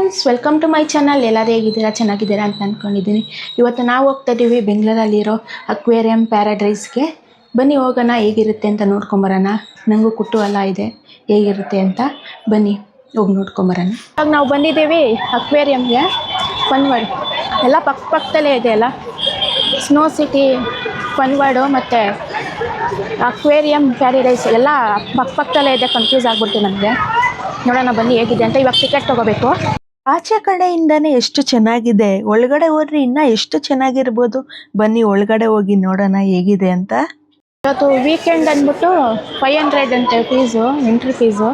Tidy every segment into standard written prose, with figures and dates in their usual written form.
Friends, welcome to my channel. ಎಲ್ಲರೂ ಹೇಗಿದ್ದೀರಾ? ಚೆನ್ನಾಗಿದ್ದೀರಾ ಅಂತ ಅಂದ್ಕೊಂಡಿದ್ದೀನಿ. ಇವತ್ತು ನಾವು ಹೋಗ್ತಾ ಇದ್ದೀವಿ ಬೆಂಗಳೂರಲ್ಲಿರೋ ಅಕ್ವೇರಿಯಂ ಪ್ಯಾರಡೈಸ್ಗೆ. ಬನ್ನಿ ಹೋಗೋಣ, ಹೇಗಿರುತ್ತೆ ಅಂತ ನೋಡ್ಕೊಂಬರೋಣ. ನನಗೂ ಕುತೂಹಲ ಇದೆ ಹೇಗಿರುತ್ತೆ ಅಂತ. ಬನ್ನಿ ಹೋಗಿ ನೋಡ್ಕೊಂಬರೋಣ. ಇವಾಗ ನಾವು ಬಂದಿದ್ದೀವಿ ಅಕ್ವೇರಿಯಂಗೆ. ಫನ್ವರ್ಡ್ ಎಲ್ಲ ಪಕ್ಕದಲ್ಲೇ ಇದೆ ಅಲ್ಲ. ಸ್ನೋ ಸಿಟಿ, ಫನ್ವರ್ಡು ಮತ್ತು ಅಕ್ವೇರಿಯಂ ಪ್ಯಾರಡೈಸ್ ಎಲ್ಲ ಪಕ್ಕದಲ್ಲೇ ಇದೆ. ಕನ್ಫ್ಯೂಸ್ ಆಗ್ಬಿಡ್ತು ನನಗೆ. ನೋಡೋಣ ಬನ್ನಿ ಹೇಗಿದೆ ಅಂತ. ಇವಾಗ ಟಿಕೆಟ್ ತಗೋಬೇಕು. ಆಚೆ ಕಡೆಯಿಂದಾನೆ ಎಷ್ಟು ಚೆನ್ನಾಗಿದೆ, ಒಳಗಡೆ ಹೋದ್ರೆ ಇನ್ನ ಎಷ್ಟು ಚೆನ್ನಾಗಿರ್ಬೋದು. ಬನ್ನಿ ಒಳಗಡೆ ಹೋಗಿ ನೋಡೋಣ ಹೇಗಿದೆ ಅಂತ. ಇವತ್ತು ವೀಕೆಂಡ್ ಅಂದ್ಬಿಟ್ಟು 500 ಅಂತೆ ಫೀಸು, ಎಂಟ್ರಿ ಫೀಸು.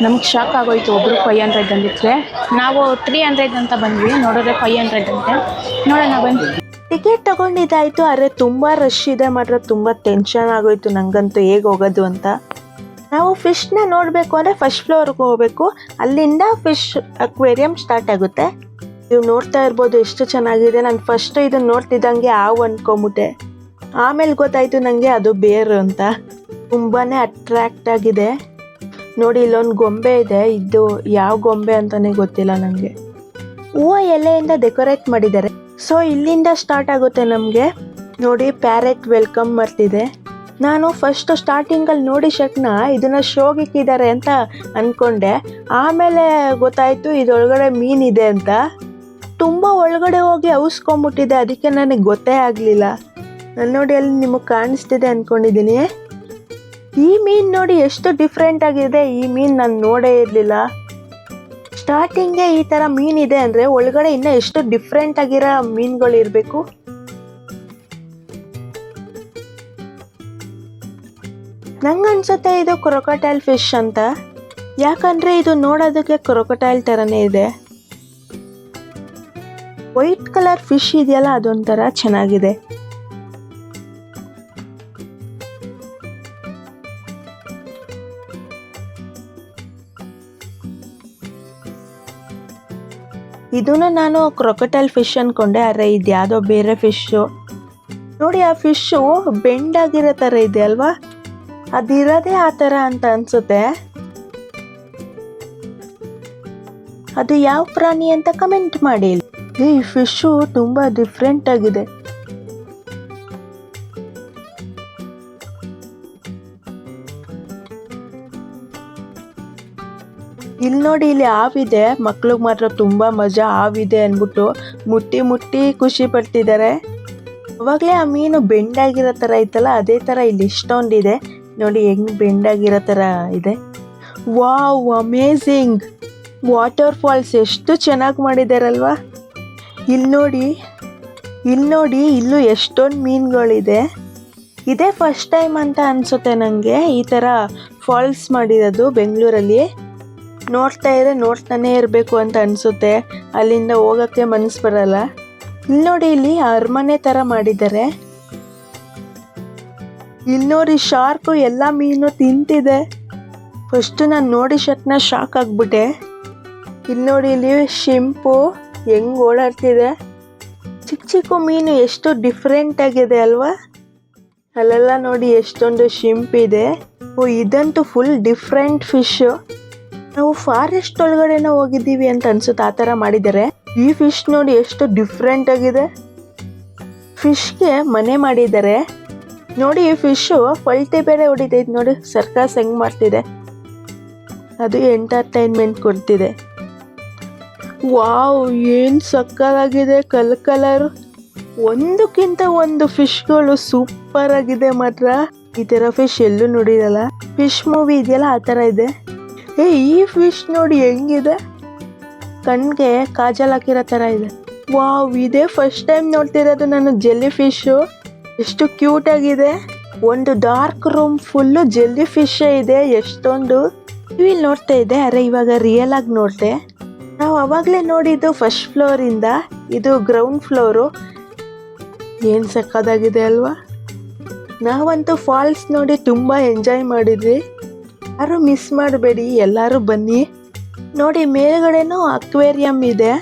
ನಮ್ಗೆ ಶಾಕ್ ಆಗೋಯ್ತು. ಒಬ್ರು 500 ಅಂದಿದ್ರೆ ನಾವು 300 ಅಂತ ಬಂದ್ವಿ. ನೋಡಿದ್ರೆ 500 ಅಂತೆ. ನೋಡೋಣ ಬನ್ನಿ. ಟಿಕೆಟ್ ತಗೊಂಡಿದ್ದಾಯ್ತು, ಆದರೆ ತುಂಬಾ ರಶ್ ಇದೆ ಮಾತ್ರ. ತುಂಬಾ ಟೆನ್ಷನ್ ಆಗೋಯ್ತು ನಂಗಂತೂ ಹೇಗೆ ಹೋಗೋದು ಅಂತ. ನಾವು ಫಿಶ್ನ ನೋಡಬೇಕು ಅಂದರೆ ಫಸ್ಟ್ ಫ್ಲೋರ್ಗೆ ಹೋಗಬೇಕು. ಅಲ್ಲಿಂದ ಫಿಶ್ ಅಕ್ವೇರಿಯಂ ಸ್ಟಾರ್ಟ್ ಆಗುತ್ತೆ. ನೀವು ನೋಡ್ತಾ ಇರ್ಬೋದು ಎಷ್ಟು ಚೆನ್ನಾಗಿದೆ. ನಾನು ಫಸ್ಟ್ ಇದನ್ನ ನೋಡ್ತಿದ್ದಂಗೆ ಹಾವು ಅನ್ಕೊಂಬಿಟ್ಟೆ. ಆಮೇಲೆ ಗೊತ್ತಾಯ್ತು ನನಗೆ ಅದು ಬೇರು ಅಂತ. ತುಂಬಾ ಅಟ್ರಾಕ್ಟ್ ಆಗಿದೆ. ನೋಡಿ ಇಲ್ಲೊಂದು ಗೊಂಬೆ ಇದೆ. ಇದು ಯಾವ ಗೊಂಬೆ ಅಂತಲೇ ಗೊತ್ತಿಲ್ಲ ನನಗೆ. ಹೂವು ಎಲೆಯಿಂದ ಡೆಕೋರೇಟ್ ಮಾಡಿದ್ದಾರೆ. ಸೊ ಇಲ್ಲಿಂದ ಸ್ಟಾರ್ಟ್ ಆಗುತ್ತೆ ನಮಗೆ. ನೋಡಿ ಪ್ಯಾರೆಟ್ ವೆಲ್ಕಮ್ ಮಾಡ್ತಿದೆ. ನಾನು ಫಸ್ಟ್ ಸ್ಟಾರ್ಟಿಂಗಲ್ಲಿ ನೋಡಿ ಶಕ್ನ ಇದನ್ನ ಶೋಗಿಕ್ಕಿದ್ದಾರೆ ಅಂತ ಅಂದ್ಕೊಂಡೆ. ಆಮೇಲೆ ಗೊತ್ತಾಯಿತು ಇದೊಳಗಡೆ ಮೀನಿದೆ ಅಂತ. ತುಂಬ ಒಳಗಡೆ ಹೋಗಿ ಔಸ್ಕೊಂಬಿಟ್ಟಿದೆ, ಅದಕ್ಕೆ ನನಗೆ ಗೊತ್ತೇ ಆಗಲಿಲ್ಲ. ನಾನು ನೋಡಿ ಅಲ್ಲಿ ನಿಮಗೆ ಕಾಣಿಸ್ತಿದೆ ಅಂದ್ಕೊಂಡಿದ್ದೀನಿ. ಈ ಮೀನು ನೋಡಿ ಎಷ್ಟು ಡಿಫ್ರೆಂಟ್ ಆಗಿದೆ. ಈ ಮೀನು ನಾನು ನೋಡೇ ಇರಲಿಲ್ಲ. ಸ್ಟಾರ್ಟಿಂಗೇ ಈ ಥರ ಮೀನಿದೆ ಅಂದರೆ ಒಳಗಡೆ ಇನ್ನೂ ಎಷ್ಟು ಡಿಫ್ರೆಂಟ್ ಆಗಿರೋ ಮೀನುಗಳು ಇರಬೇಕು. ನಂಗನ್ಸುತ್ತೆ ಇದು ಕ್ರೊಕೊಡೈಲ್ ಫಿಶ್ ಅಂತ. ಯಾಕಂದರೆ ಇದು ನೋಡೋದಕ್ಕೆ ಕ್ರೊಕೊಡೈಲ್ ಥರನೇ ಇದೆ. ವೈಟ್ ಕಲರ್ ಫಿಶ್ ಇದೆಯಲ್ಲ, ಅದೊಂಥರ ಚೆನ್ನಾಗಿದೆ. ಇದನ್ನು ನಾನು ಕ್ರೊಕೊಡೈಲ್ ಫಿಶ್ ಅಂದ್ಕೊಂಡೆ, ಆದರೆ ಇದು ಯಾವುದೋ ಬೇರೆ ಫಿಶ್ಶು. ನೋಡಿ ಆ ಫಿಶ್ಶು ಬೆಂಡಾಗಿರೋ ಥರ ಇದೆ ಅಲ್ವಾ, ಅದಿರೋದೇ ಆ ಥರ ಅಂತ ಅನಿಸುತ್ತೆ. ಅದು ಯಾವ ಪ್ರಾಣಿ ಅಂತ ಕಮೆಂಟ್ ಮಾಡಿ. ಈ ಫಿಶ್ಶು ತುಂಬ ಡಿಫ್ರೆಂಟ್ ಆಗಿದೆ. ಇಲ್ಲಿ ನೋಡಿ, ಇಲ್ಲಿ ಹಾವಿದೆ. ಮಕ್ಳಿಗೆ ಮಾತ್ರ ತುಂಬ ಮಜಾ. ಹಾವಿದೆ ಅಂದ್ಬಿಟ್ಟು ಮುಟ್ಟಿ ಮುಟ್ಟಿ ಖುಷಿ ಪಡ್ತಿದ್ದಾರೆ. ಅವಾಗಲೇ ಆ ಮೀನು ಬೆಂಡಾಗಿರೋ ಥರ ಇತ್ತಲ್ಲ, ಅದೇ ಥರ ಇಲ್ಲಿ ಇಷ್ಟೊಂದಿದೆ. ನೋಡಿ ಹೆಂಗೆ ಬೆಂಡಾಗಿರೋ ಥರ ಇದೆ. Wow, amazing! ವಾಟರ್ ಫಾಲ್ಸ್ ಎಷ್ಟು ಚೆನ್ನಾಗಿ ಮಾಡಿದಾರಲ್ವಾ. ಇಲ್ಲಿ ನೋಡಿ ಇಲ್ಲೂ ಎಷ್ಟೊಂದು ಮೀನುಗಳಿದೆ. ಇದೇ ಫಸ್ಟ್ ಟೈಮ್ ಅಂತ ಅನಿಸುತ್ತೆ ನನಗೆ ಈ ಥರ ಫಾಲ್ಸ್ ಮಾಡಿರೋದು ಬೆಂಗಳೂರಲ್ಲಿ. ನೋಡ್ತಾನೇ ಇರಬೇಕು ಅಂತ ಅನಿಸುತ್ತೆ. ಅಲ್ಲಿಂದ ಹೋಗೋಕ್ಕೆ ಮನಸ್ಸು ಬರಲ್ಲ. ಇಲ್ಲಿ ನೋಡಿ, ಇಲ್ಲಿ ಅರಮನೆ ಥರ ಮಾಡಿದ್ದಾರೆ. ಇಲ್ಲಿ ನೋಡಿ ಶಾರ್ಕು ಎಲ್ಲ ಮೀನು ತಿಂತಿದೆ. ಫಸ್ಟ್ ನಾನು ನೋಡಿ ಶಕ್ನ ಶಾಕ್ ಆಗಿಬಿಟ್ಟೆ. ಇಲ್ಲಿ ನೋಡಿ, ಇಲ್ಲಿ ಶಿಂಪು ಹೆಂಗೆ ಓಡಾಡ್ತಿದೆ. ಚಿಕ್ಕ ಚಿಕ್ಕ ಮೀನು ಎಷ್ಟು ಡಿಫ್ರೆಂಟ್ ಆಗಿದೆ ಅಲ್ವಾ. ಅಲ್ಲೆಲ್ಲ ನೋಡಿ ಎಷ್ಟೊಂದು ಶಿಂಪ್ ಇದೆ. ಇದಂತೂ ಫುಲ್ ಡಿಫ್ರೆಂಟ್ ಫಿಶ್ಶು. ನಾವು ಫಾರೆಸ್ಟ್ ಒಳಗಡೆನ ಹೋಗಿದ್ದೀವಿ ಅಂತ ಅನ್ಸುತ್ತೆ, ಆ ಥರ ಮಾಡಿದ್ದಾರೆ. ಈ ಫಿಶ್ ನೋಡಿ ಎಷ್ಟು ಡಿಫ್ರೆಂಟ್ ಆಗಿದೆ. ಫಿಶ್ಗೆ ಮನೆ ಮಾಡಿದ್ದಾರೆ. ನೋಡಿ ಈ ಫಿಶ್ಶು ಪಲ್ಟಿ ಬೇರೆ ಹೊಡಿತೈತೆ. ನೋಡಿ ಸರ್ಕಸ್ ಹೆಂಗೆ ಮಾಡ್ತಿದೆ. ಅದು ಎಂಟರ್ಟೈನ್ಮೆಂಟ್ ಕೊಡ್ತಿದೆ. ವಾವ್, ಏನು ಸಕ್ಕತ್ತಾಗಿದೆ. ಕಲರ್ ಒಂದಕ್ಕಿಂತ ಒಂದು ಫಿಶ್ಗಳು ಸೂಪರ್ ಆಗಿದೆ ಮಾತ್ರ. ಈ ಥರ ಫಿಶ್ ಎಲ್ಲೂ ನೋಡಿರಲ್ಲ. ಫಿಶ್ ಮೂವಿ ಇದೆಯಲ್ಲ, ಆ ಥರ ಇದೆ. ಈ ಫಿಶ್ ನೋಡಿ ಹೆಂಗಿದೆ. ಕಣ್ಣಿಗೆ ಕಾಜಲ್ ಹಾಕಿರೋ ಥರ ಇದೆ. ವಾವ್, ಇದೇ ಫಸ್ಟ್ ಟೈಮ್ ನೋಡ್ತಿರೋದು ನಾನು ಜೆಲ್ಲಿ ಫಿಶ್ಶು. ಎಷ್ಟು ಕ್ಯೂಟ್ ಆಗಿದೆ. ಒಂದು dark room full jelly fish ಇದೆ. ಎಷ್ಟೊಂದು ಇಲ್ಲಿ ನೋಡ್ತಾ ಇದ್ದೆ, ಅರೆ ಇವಾಗ ರಿಯಲ್ ಆಗಿ ನೋಡಿದೆ. ನಾವು ಅವಾಗಲೇ ನೋಡಿದ್ದು ಫಸ್ಟ್ ಫ್ಲೋರಿಂದ, ಇದು ಗ್ರೌಂಡ್ ಫ್ಲೋರು. ಏನು ಸಕ್ಕದಾಗಿದೆ ಅಲ್ವಾ. ನಾವಂತೂ ಫಾಲ್ಸ್ ನೋಡಿ ತುಂಬ ಎಂಜಾಯ್ ಮಾಡಿದ್ವಿ. ಯಾರು ಮಿಸ್ ಮಾಡಬೇಡಿ, ಎಲ್ಲರೂ ಬನ್ನಿ. ನೋಡಿ ಮೇಲ್ಗಡೆನೂ ಅಕ್ವೇರಿಯಂ ಇದೆ.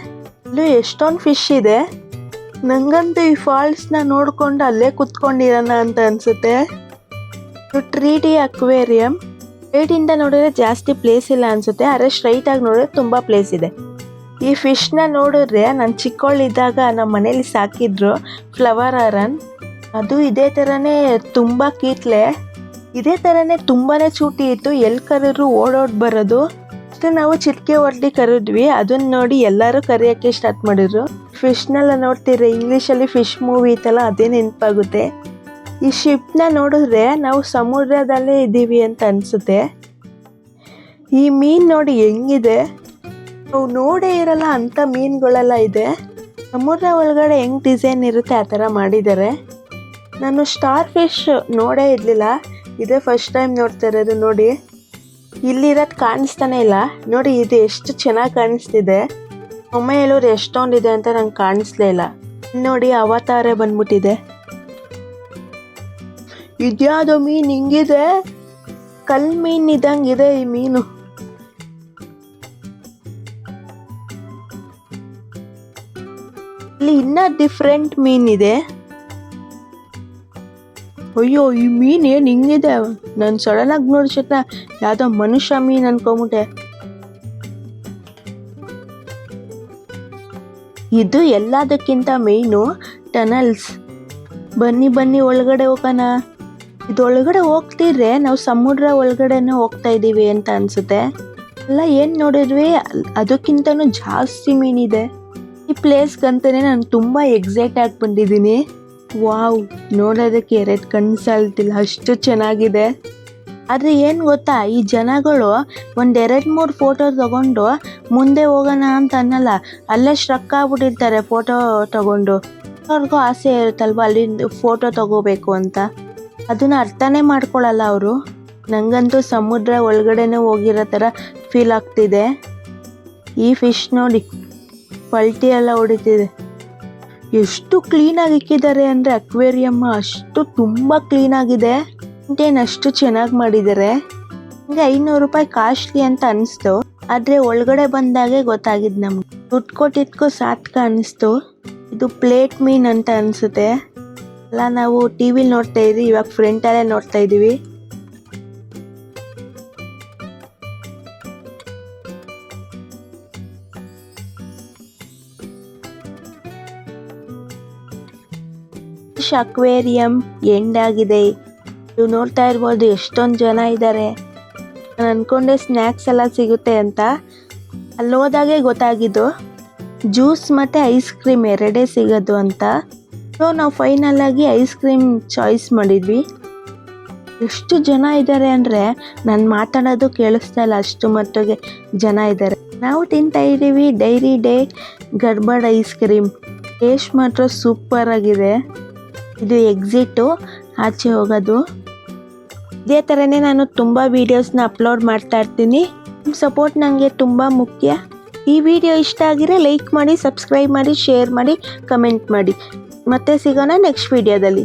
ಅಲ್ಲೂ ಎಷ್ಟೊಂದು ಫಿಶ್ ಇದೆ. ನಂಗಂತೂ ಈ ಫಾಲ್ಸ್ನ ನೋಡ್ಕೊಂಡು ಅಲ್ಲೇ ಕುತ್ಕೊಂಡಿರೋಣ ಅಂತ ಅನಿಸುತ್ತೆ. 3D aquarium. ಸೈಡಿಂದ ನೋಡಿದ್ರೆ ಜಾಸ್ತಿ ಪ್ಲೇಸ್ ಇಲ್ಲ ಅನಿಸುತ್ತೆ, ಆದರೆ ಸ್ಟ್ರೈಟಾಗಿ ನೋಡಿದ್ರೆ ತುಂಬ ಪ್ಲೇಸ್ ಇದೆ. ಈ ಫಿಶ್ನ ನೋಡಿದ್ರೆ ನಾನು ಚಿಕ್ಕವಳಿದ್ದಾಗ ನಮ್ಮ ಮನೇಲಿ ಸಾಕಿದ್ರು ಫ್ಲವರ್ ಅರನ್. ಅದು ಇದೇ ಥರನೇ ತುಂಬ ಕೀಟ್ಲೆ, ಇದೇ ಥರನೇ ತುಂಬಾ ಚೂಟಿ ಇತ್ತು. ಎಲ್ಲಿ ಕರೆದ್ರು ಓಡೋಡಿ ಬರೋದು. ಅಷ್ಟೇ ನಾವು ಚಿಟಿಕೆ ಹೊಡೆದು ಕರೆದ್ವಿ, ಅದನ್ನ ನೋಡಿ ಎಲ್ಲರೂ ಕರೆಯೋಕ್ಕೆ ಸ್ಟಾರ್ಟ್ ಮಾಡಿದ್ರು. ಫಿಶ್ನೆಲ್ಲ ನೋಡ್ತಿದ್ರೆ ಇಂಗ್ಲೀಷಲ್ಲಿ ಫಿಶ್ ಮೂವಿ ಇತ್ತಲ್ಲ, ಅದೇ ನೆನಪಾಗುತ್ತೆ. ಈ ಶಿಪ್ನ ನೋಡಿದ್ರೆ ನಾವು ಸಮುದ್ರದಲ್ಲೇ ಇದ್ದೀವಿ ಅಂತ ಅನಿಸುತ್ತೆ. ಈ ಮೀನು ನೋಡಿ ಹೆಂಗಿದೆ, ನಾವು ನೋಡೇ ಇರಲ್ಲ ಅಂಥ ಮೀನುಗಳೆಲ್ಲ ಇದೆ. ಸಮುದ್ರ ಒಳಗಡೆ ಹೆಂಗೆ ಡಿಸೈನ್ ಇರುತ್ತೆ ಆ ಥರ ಮಾಡಿದ್ದಾರೆ. ನಾನು ಸ್ಟಾರ್ ಫಿಶ್ ನೋಡೇ ಇರಲಿಲ್ಲ, ಇದೇ ಫಸ್ಟ್ ಟೈಮ್ ನೋಡ್ತಾ ಇರೋದು. ನೋಡಿ ಇಲ್ಲಿರೋದು ಕಾಣಿಸ್ತಾನೆ ಇಲ್ಲ. ನೋಡಿ ಇದು ಎಷ್ಟು ಚೆನ್ನಾಗಿ ಕಾಣಿಸ್ತಿದೆ. ಅಮ್ಮ ಹೇಳೋರು ಎಷ್ಟೊಂದಿದೆ ಅಂತ ನಂಗೆ ಕಾಣಿಸ್ಲೇ ಇಲ್ಲ. ನೋಡಿ ಅವತಾರ ಬಂದ್ಬಿಟ್ಟಿದೆ. ಇದ್ಯಾವುದೋ ಮೀನು ಹಿಂಗಿದೆ, ಕಲ್ ಮೀನು ಇದ್ದಂಗಿದೆ ಈ ಮೀನು. ಇಲ್ಲಿ ಇನ್ನ ಡಿಫ್ರೆಂಟ್ ಮೀನಿದೆ. ಅಯ್ಯೋ ಈ ಮೀನು ಏನು ಹಿಂಗಿದೆ, ನಾನು ಸಡನ್ನಾಗಿ ನೋಡಿದ ಯಾವುದೋ ಮನುಷ್ಯ ಮೀನು ಅನ್ಕೊಂಬಿಟ್ಟೆ. ಇದು ಎಲ್ಲದಕ್ಕಿಂತ ಮೇಯ್ನು ಟನಲ್ಸ್. ಬನ್ನಿ ಒಳಗಡೆ ಹೋಗೋಣ. ಇದು ಒಳಗಡೆ ಹೋಗ್ತಿದ್ರೆ ನಾವು ಸಮುದ್ರ ಒಳಗಡೆನೇ ಹೋಗ್ತಾ ಇದ್ದೀವಿ ಅಂತ ಅನಿಸುತ್ತೆ. ಎಲ್ಲ ಏನು ನೋಡಿದ್ವಿ ಅದಕ್ಕಿಂತನೂ ಜಾಸ್ತಿ ಮೀನಿದೆ. ಈ ಪ್ಲೇಸ್ಗಂತಲೇ ನಾನು ತುಂಬ ಎಕ್ಸೈಟ್ ಆಗಿ ಬಂದಿದ್ದೀನಿ. ವಾವ್, ನೋಡೋದಕ್ಕೆ ಎರಡು ಕಣ್ಣು ಸಾಲ್ತಿಲ್ಲ, ಅಷ್ಟು ಚೆನ್ನಾಗಿದೆ. ಆದರೆ ಏನು ಗೊತ್ತಾ, ಈ ಜನಗಳು ಒಂದು 2-3 ಫೋಟೋ ತಗೊಂಡು ಮುಂದೆ ಹೋಗೋಣ ಅಂತ ಅನ್ನಲ್ಲ, ಅಲ್ಲೇ ಸ್ಟ್ರಕ್ ಆಗ್ಬಿಟ್ಟಿರ್ತಾರೆ ಫೋಟೋ ತಗೊಂಡು. ಅವ್ರಿಗೂ ಆಸೆ ಇರುತ್ತಲ್ವ ಅಲ್ಲಿಂದ ಫೋಟೋ ತಗೋಬೇಕು ಅಂತ, ಅದನ್ನು ಅರ್ಥನೇ ಮಾಡ್ಕೊಳ್ಳಲ್ಲ ಅವರು. ನನಗಂತೂ ಸಮುದ್ರ ಒಳಗಡೆನೇ ಹೋಗಿರೋ ಥರ ಫೀಲ್ ಆಗ್ತಿದೆ. ಈ ಫಿಶ್ ನೋಡಿ ಪಲ್ಟಿ ಎಲ್ಲ ಹೊಡಿತಿದೆ. ಎಷ್ಟು ಕ್ಲೀನಾಗಿ ಇಕ್ಕಿದ್ದಾರೆ ಅಂದರೆ ಅಕ್ವೇರಿಯಮ್ಮ ಅಷ್ಟು ತುಂಬ ಕ್ಲೀನಾಗಿದೆ. ಕಂಟೇನ್ ಅಷ್ಟು ಚೆನ್ನಾಗಿ ಮಾಡಿದ್ದಾರೆ. ಹಂಗೆ 500 ರೂಪಾಯಿ ಕಾಸ್ಟ್ಲಿ ಅಂತ ಅನಿಸ್ತು, ಆದರೆ ಒಳಗಡೆ ಬಂದಾಗೆ ಗೊತ್ತಾಗಿದ್ದು ನಮ್ಗೆ. ದುಡ್ಡು ಕೊಟ್ಟಿದ್ಕೂ ಸಾರ್ಥಕ ಅನ್ನಿಸ್ತು. ಇದು ಪ್ಲೇಟ್ ಮೀನ್ ಅಂತ ಅನಿಸುತ್ತೆ. ಎಲ್ಲ ನಾವು ಟಿ ವಿಲಿ ನೋಡ್ತಾ ಇದ್ವಿ, ಇವಾಗ ಫ್ರಂಟಲ್ಲೇ ನೋಡ್ತಾ ಇದ್ದೀವಿ. ಫಿಶ್ ಅಕ್ವೇರಿಯಂ ಎಂಡ್ ಆಗಿದೆ. ನೀವು ನೋಡ್ತಾ ಇರ್ಬೋದು ಎಷ್ಟೊಂದು ಜನ ಇದ್ದಾರೆ. ನಾನು ಅಂದ್ಕೊಂಡೆ ಸ್ನ್ಯಾಕ್ಸ್ ಎಲ್ಲ ಸಿಗುತ್ತೆ ಅಂತ, ಅಲ್ಲಿ ಹೋದಾಗೆ ಗೊತ್ತಾಗಿದ್ದು ಜ್ಯೂಸ್ ಮತ್ತು ಐಸ್ ಕ್ರೀಮ್ ಎರಡೇ ಸಿಗೋದು ಅಂತ. ಸೊ ನಾವು ಫೈನಲಾಗಿ ಐಸ್ ಕ್ರೀಮ್ ಚಾಯ್ಸ್ ಮಾಡಿದ್ವಿ. ಎಷ್ಟು ಜನ ಇದ್ದಾರೆ ಅಂದರೆ ನಾನು ಮಾತಾಡೋದು ಕೇಳಿಸ್ತಾ ಇಲ್ಲ, ಅಷ್ಟು ಮಟ್ಟಿಗೆ ಜನ ಇದ್ದಾರೆ. ನಾವು ತಿಂತಾ ಇದ್ದೀವಿ dairy day gadbad ice cream. Taste ಮಾತ್ರ ಸೂಪರ್ ಆಗಿದೆ. ಇದು ಎಕ್ಸಿಟು, ಆಚೆ ಹೋಗೋದು. ಇದೇ ಥರನೇ ನಾನು ತುಂಬ ವೀಡಿಯೋಸ್ನ ಅಪ್ಲೋಡ್ ಮಾಡ್ತಾ ಇರ್ತೀನಿ. ನಿಮ್ಮ ಸಪೋರ್ಟ್ ನನಗೆ ತುಂಬ ಮುಖ್ಯ. ಈ ವಿಡಿಯೋ ಇಷ್ಟ ಆಗಿದ್ರೆ ಲೈಕ್ ಮಾಡಿ, ಸಬ್ಸ್ಕ್ರೈಬ್ ಮಾಡಿ, ಶೇರ್ ಮಾಡಿ, ಕಮೆಂಟ್ ಮಾಡಿ. ಮತ್ತೆ ಸಿಗೋಣ ನೆಕ್ಸ್ಟ್ ವಿಡಿಯೋದಲ್ಲಿ.